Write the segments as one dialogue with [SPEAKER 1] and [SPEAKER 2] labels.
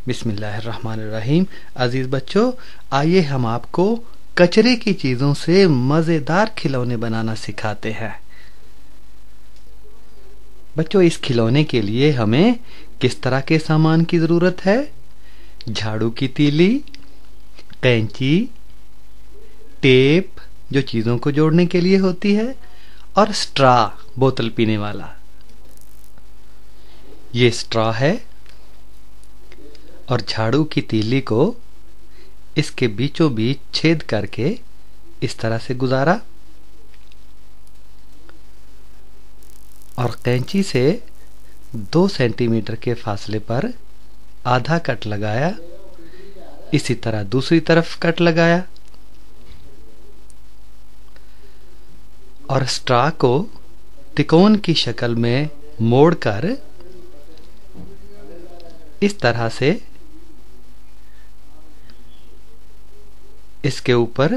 [SPEAKER 1] बिस्मिल्लाहिर्रहमानिर्रहीम। अजीज बच्चों, आइए हम आपको कचरे की चीजों से मजेदार खिलौने बनाना सिखाते हैं। बच्चों, इस खिलौने के लिए हमें किस तरह के सामान की जरूरत है? झाड़ू की तीली, कैंची, टेप जो चीजों को जोड़ने के लिए होती है, और स्ट्रॉ बोतल पीने वाला। ये स्ट्रॉ है और झाड़ू की तीली को इसके बीचों बीच छेद करके इस तरह से गुजारा और कैंची से 2 सेंटीमीटर के फासले पर आधा कट लगाया। इसी तरह दूसरी तरफ कट लगाया और स्ट्रॉ को त्रिकोण की शक्ल में मोड़कर इस तरह से इसके ऊपर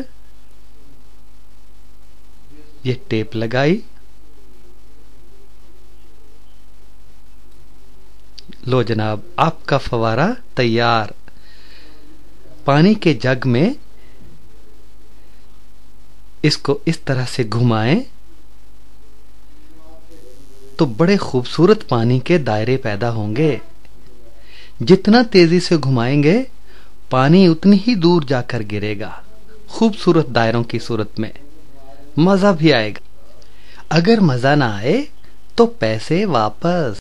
[SPEAKER 1] ये टेप लगाई। लो जनाब, आपका फवारा तैयार। पानी के जग में इसको इस तरह से घुमाएं तो बड़े खूबसूरत पानी के दायरे पैदा होंगे। जितना तेजी से घुमाएंगे पानी उतनी ही दूर जाकर गिरेगा, खूबसूरत दायरों की सूरत में। मजा भी आएगा। अगर मजा ना आए तो पैसे वापस।